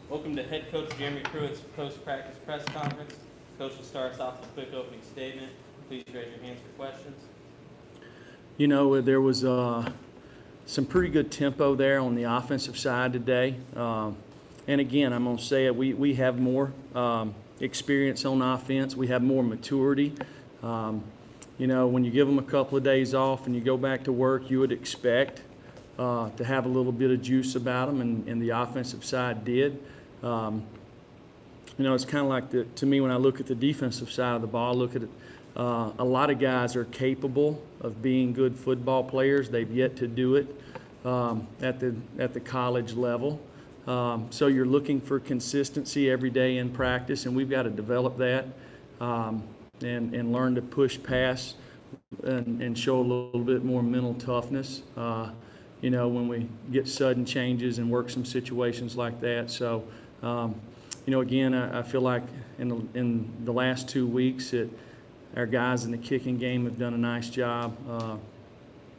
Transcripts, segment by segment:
Welcome to head coach Jeremy Pruitt's post-practice press conference. Coach will start us off with a quick opening statement. Please raise your hands for questions. You know, there was some pretty good tempo there on the offensive side today. And again, I'm going to say it, we have more experience on offense. We have more maturity. You know, when you give them a couple of days off and you go back to work, you would expect to have a little bit of juice about them, and the offensive side did. You know, it's kind of like, to me, when I look at the defensive side of the ball, look at it, a lot of guys are capable of being good football players. They've yet to do it at the college level. So you're looking for consistency every day in practice, and we've got to develop that and learn to push past and show a little bit more mental toughness. You know, when we get sudden changes and work some situations like that. So, you know, again, I feel like in the last 2 weeks that our guys in the kicking game have done a nice job,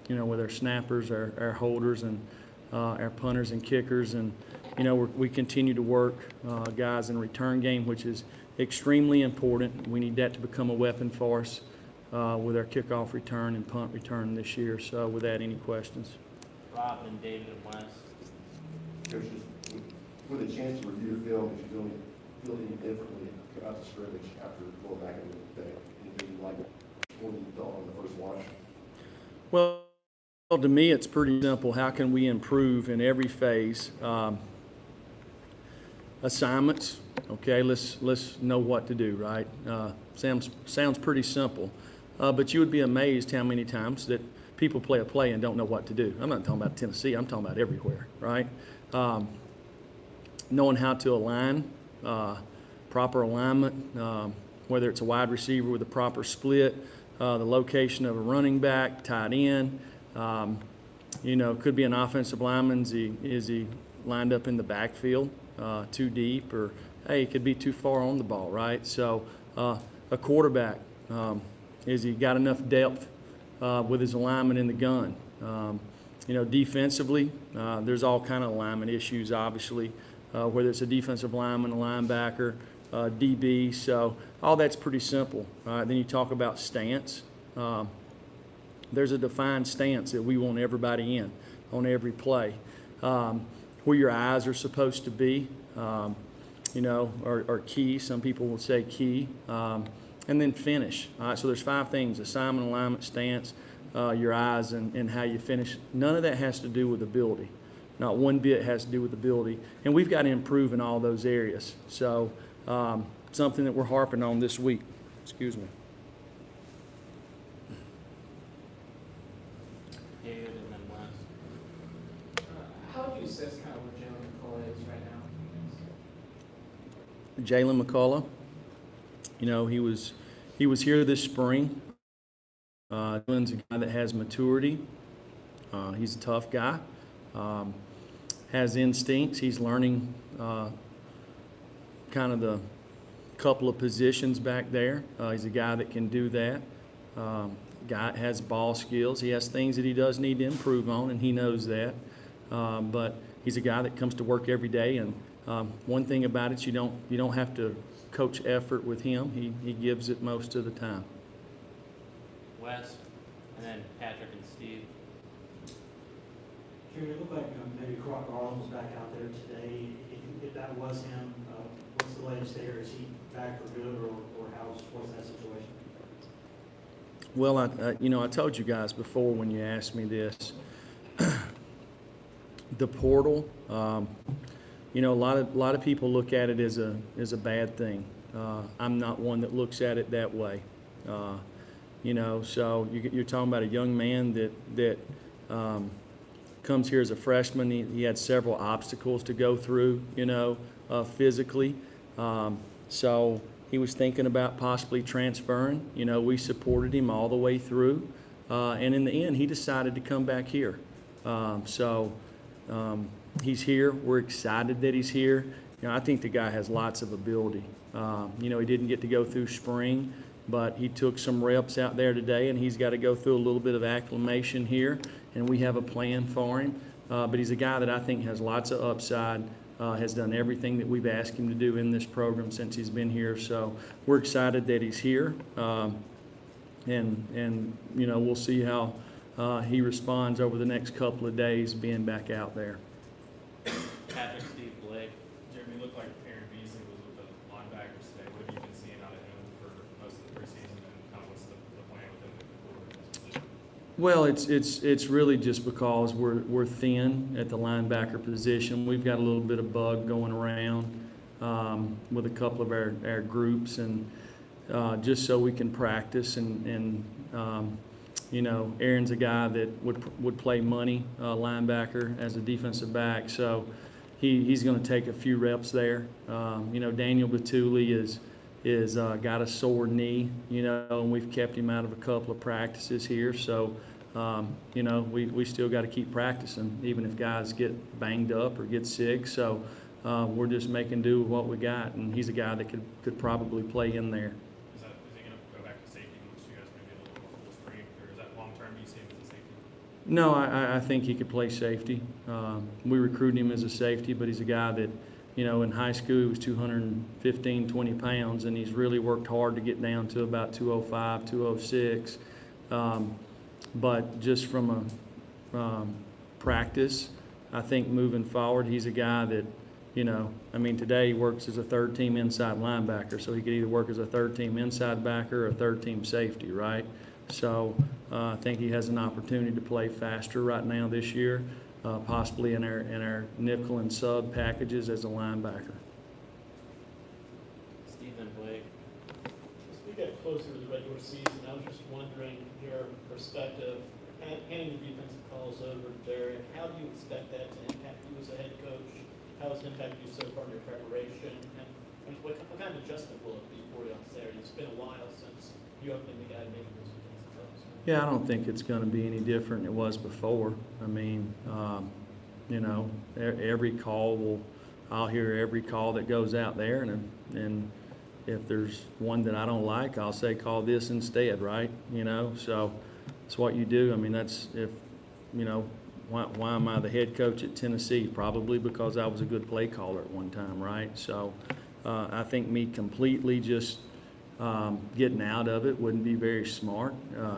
you know, with our snappers, our holders, and our punters and kickers. And, you know, we continue to work guys in return game, which is extremely important. We need that to become a weapon for us with our kickoff return and punt return this year. So with that, any questions? Rob and David and Wes. Coaches, with a chance to review the film, did you feel any differently about the scrimmage after going back into the day? Anything like what you thought on the first watch? Well, to me, it's pretty simple. How can we improve in every phase? Assignments, okay, let's know what to do, right? Sounds pretty simple, but you would be amazed how many times that people play a play and don't know what to do. I'm not talking about Tennessee, I'm talking about everywhere, right? Knowing how to align, proper alignment, whether it's a wide receiver with a proper split, the location of a running back, tight end, you know, could be an offensive lineman. Is he lined up in the backfield too deep, or hey, it could be too far on the ball, right? So a quarterback, is he got enough depth with his alignment in the gun? You know, defensively, there's all kind of alignment issues, obviously, whether it's a defensive lineman, a linebacker, DB. So all that's pretty simple. Then you talk about stance. There's a defined stance that we want everybody in on every play. Where your eyes are supposed to be, you know, are key. Some people will say key. And then finish. All right, so there's 5 things: assignment, alignment, stance, your eyes, and how you finish. None of that has to do with ability. Not one bit has to do with ability. And we've got to improve in all those areas. So something that we're harping on this week. Excuse me. David and then Wes. How would you assess kind of where Jeremy Pruitt is right now? Jalen McCullough, you know, he was here this spring. Jalen's a guy that has maturity. He's a tough guy. Has instincts. He's learning kind of the couple of positions back there. He's a guy that can do that. Guy has ball skills. He has things that he does need to improve on, and he knows that. But he's a guy that comes to work every day. And one thing about it, you don't have to coach effort with him. He gives it most of the time. Wes, and then Patrick and Steve. Jeremy, it looked like maybe Croc Garland was back out there today. If that was him, what's the latest there? Is he back for good, or what's that situation? Well, you know, I told you guys before when you asked me this, the portal. You know, a lot of people look at it as a bad thing. I'm not one that looks at it that way. You know, so you're talking about a young man that comes here as a freshman. He had several obstacles to go through, you know, physically. So he was thinking about possibly transferring. You know, we supported him all the way through. And in the end, he decided to come back here. He's here. We're excited that he's here. You know, I think the guy has lots of ability. You know, he didn't get to go through spring, but he took some reps out there today, and he's got to go through a little bit of acclimation here, and we have a plan for him. But he's a guy that I think has lots of upside. has done everything that we've asked him to do in this program since he's been here. So we're excited that he's here. And we'll see how he responds over the next couple of days being back out there. Patrick Steve Blake. Jeremy, looked like Aaron Beasley was with the linebackers today. What have you been seeing out of him for most of the preseason, and kind of what's the plan with him moving forward in this position? Well, it's really just because we're thin at the linebacker position. We've got a little bit of bug going around with a couple of our groups, and just so we can practice. And Aaron's a guy that would play money linebacker as a defensive back, so he's going to take a few reps there. Daniel Batuli is got a sore knee, and we've kept him out of a couple of practices here. So, we still got to keep practicing, even if guys get banged up or get sick. So we're just making do with what we got, and he's a guy that could probably play in there. Is he going to go back to safety once you guys maybe a little more full spring, or is that long term? Do you see him as a safety? No, I think he could play safety. We recruited him as a safety, but he's a guy that, in high school he was 215, 20 pounds, and he's really worked hard to get down to about 205, 206. But just from a practice, I think moving forward, he's a guy that, today he works as a third-team inside linebacker, so he could either work as a third-team inside backer or a third-team safety, right? So I think he has an opportunity to play faster right now this year, possibly in our nickel and sub packages as a linebacker. Stephen Blake. As we get closer to the regular season, I was just wondering your perspective, handing the defensive calls over to Derek, how do you expect that to impact you as a head coach? How has it impacted you so far in your preparation? And what kind of adjustment will it be for you on Saturday? It's been a while since you have been the guy making those defensive calls. Yeah, I don't think it's going to be any different than it was before. Every call I'll hear every call that goes out there, and if there's one that I don't like, I'll say call this instead, right? So it's what you do. Why am I the head coach at Tennessee? Probably because I was a good play caller at one time, right? So I think me completely just getting out of it wouldn't be very smart.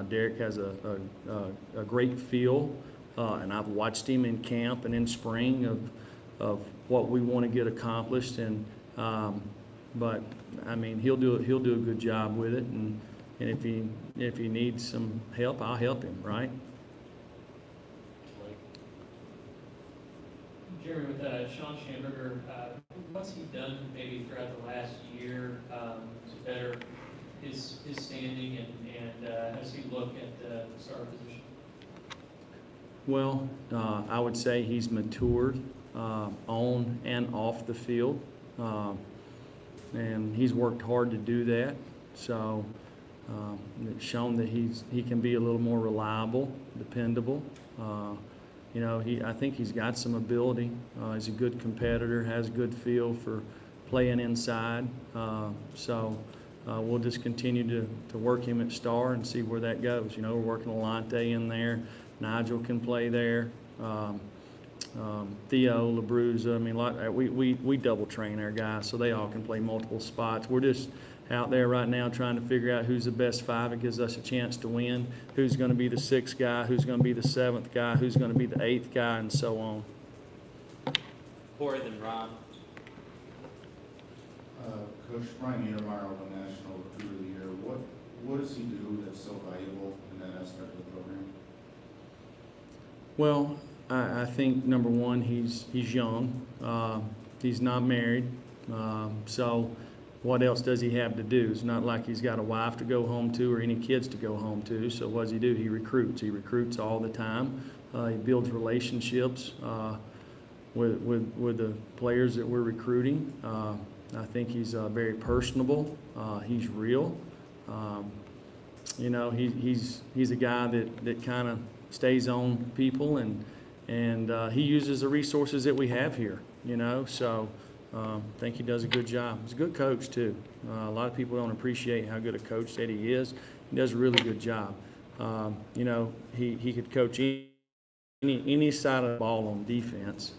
Derek has a great feel, and I've watched him in camp and in spring of what we want to get accomplished. And but he'll do a good job with it, and if he needs some help, I'll help him, right? Jeremy, with Sean Schamberger, what's he done maybe throughout the last year to better his standing, and how does he look at the star position? Well, I would say he's matured on and off the field, and he's worked hard to do that. So it's shown that he can be a little more reliable, dependable. I think he's got some ability. He's a good competitor, has a good feel for playing inside. So we'll just continue to work him at star and see where that goes. We're working Alante in there. Nigel can play there. Theo, LaBruza. We double train our guys, so they all can play multiple spots. We're just out there right now trying to figure out who's the best five. It gives us a chance to win. Who's going to be the sixth guy? Who's going to be the seventh guy? Who's going to be the eighth guy? And so on. Corey, then Rob. Coach Brian Niedermeyer won National Recruiter of the Year. What does he do that's so valuable in that aspect of the program? Well, I think number one, he's young. He's not married, so what else does he have to do? It's not like he's got a wife to go home to or any kids to go home to. So what does he do? He recruits. He recruits all the time. He builds relationships with the players that we're recruiting. I think he's very personable. He's real. He's a guy that kind of stays on people, and he uses the resources that we have here. So. I think he does a good job. He's a good coach, too. A lot of people don't appreciate how good a coach that he is. He does a really good job. He could coach any side of the ball on defense.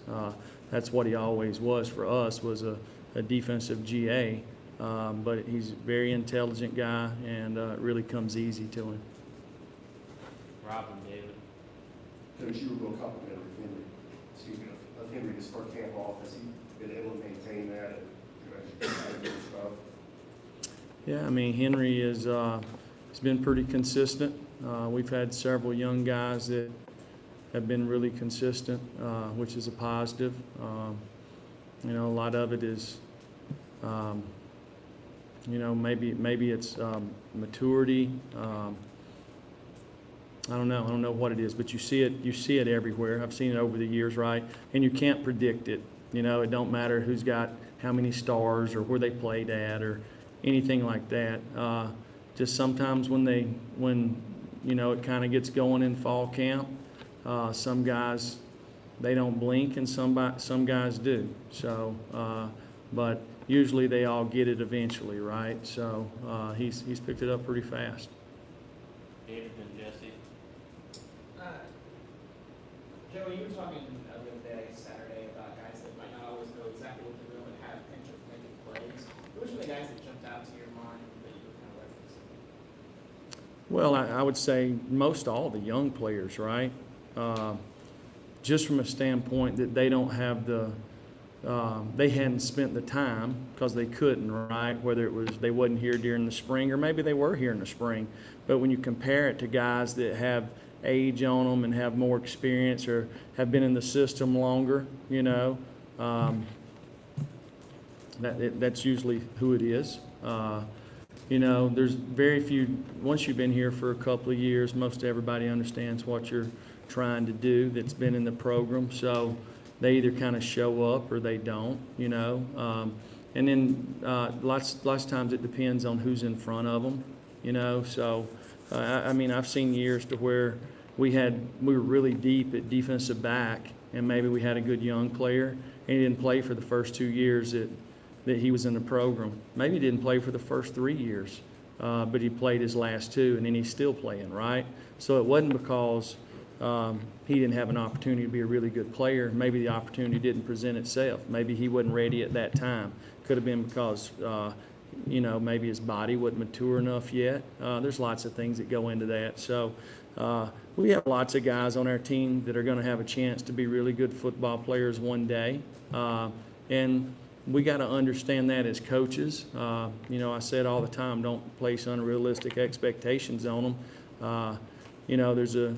That's what he always was for us, was a defensive GA. But he's a very intelligent guy, and it really comes easy to him. Robin, David. Coach, you were real complimentary of Henry, excuse me, of Henry to start camp off. Has he been able to maintain that and, actually do stuff? Yeah, I mean, Henry is, he's been pretty consistent. We've had several young guys that have been really consistent, which is a positive. A lot of it is, maybe it's maturity. I don't know what it is, but you see it everywhere. I've seen it over the years, right? And you can't predict it. It don't matter who's got how many stars or where they played at or anything like that. Just sometimes when it kind of gets going in fall camp, some guys, they don't blink, and some guys do. So, but usually they all get it eventually, right? So he's picked it up pretty fast. David and Jesse. Joey, you were talking the other day, Saturday, about guys that might not always know exactly what they're doing and have potential for making plays. Which were the guys that jumped out to your mind that you were kind of referencing? Well, I would say most all the young players, right? Just from a standpoint that they don't have they hadn't spent the time because they couldn't, right? Whether it was they wasn't here during the spring or maybe they were here in the spring. But when you compare it to guys that have age on them and have more experience or have been in the system longer, that's usually who it is. There's very few, once you've been here for a couple of years, most everybody understands what you're trying to do that's been in the program. So they either kind of show up or they don't, and then lots of times it depends on who's in front of them, So, I've seen years to where we were really deep at defensive back, and maybe we had a good young player, and he didn't play for the first 2 years that he was in the program. Maybe he didn't play for the first 3 years, but he played his last 2, and then he's still playing, right? So it wasn't because he didn't have an opportunity to be a really good player. Maybe the opportunity didn't present itself. Maybe he wasn't ready at that time. Could have been because, maybe his body wasn't mature enough yet. There's lots of things that go into that. So we have lots of guys on our team that are going to have a chance to be really good football players one day. And we got to understand that as coaches. I said all the time, don't place unrealistic expectations on them.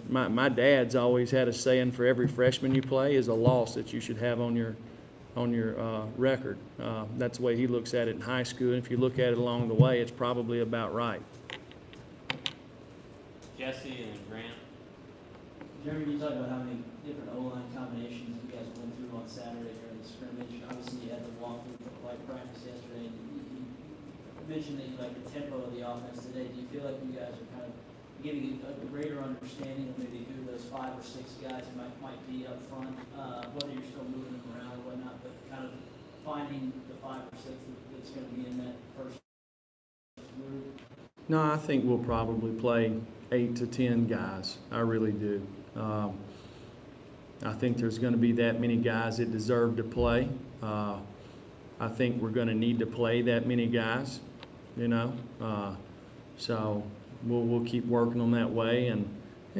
My dad's always had a saying, for every freshman you play is a loss that you should have on your record. That's the way he looks at it in high school. And if you look at it along the way, it's probably about right. Jesse and Grant. Jeremy, you talked about how many different O-line combinations you guys went through on Saturday during the scrimmage. Obviously, you had the walkthrough like practice yesterday. You mentioned that you like the tempo of the offense today. Do you feel like you guys are kind of getting a greater understanding of maybe who those 5 or 6 guys might be up front, whether you're still moving them around or whatnot, but kind of finding the 5 or 6 that's going to be in that first group? No, I think we'll probably play 8 to 10 guys. I really do. I think there's going to be that many guys that deserve to play. I think we're going to need to play that many guys, so we'll keep working on that way, and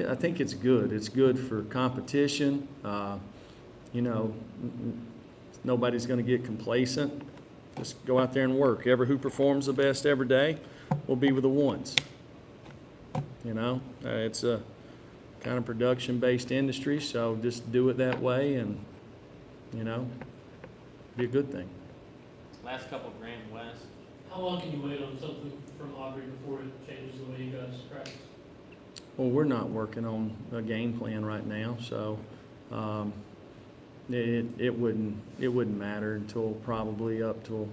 I think it's good. It's good for competition. Nobody's going to get complacent. Just go out there and work. Who performs the best every day will be with the ones. It's a kind of production-based industry, so just do it that way, and be a good thing. Last couple, Grant and West. How long can you wait on something from Aubrey before it changes the way you guys practice? Well, we're not working on a game plan right now, so it wouldn't matter until probably up till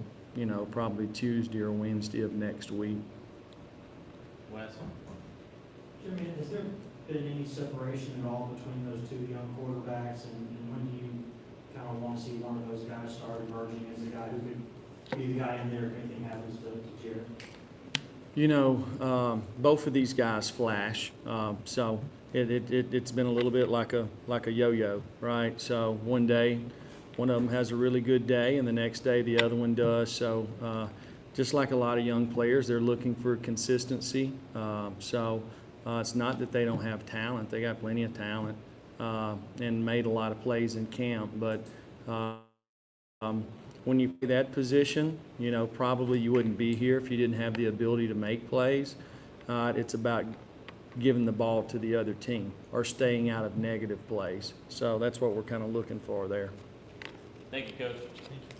probably Tuesday or Wednesday of next week. West. Jimmy, has there been any separation at all between those 2 young quarterbacks, and when do you kind of want to see one of those guys start emerging as the guy who could be the guy in there if anything happens to Jared? You know, both of these guys flash, so it's been a little bit like a yo-yo, right? So one day, one of them has a really good day, and the next day the other one does. So just like a lot of young players, they're looking for consistency. It's not that they don't have talent; they got plenty of talent and made a lot of plays in camp, but. When you play that position, you know, probably you wouldn't be here if you didn't have the ability to make plays. It's about giving the ball to the other team or staying out of negative plays. So that's what we're kind of looking for there. Thank you, Coach. Thank you.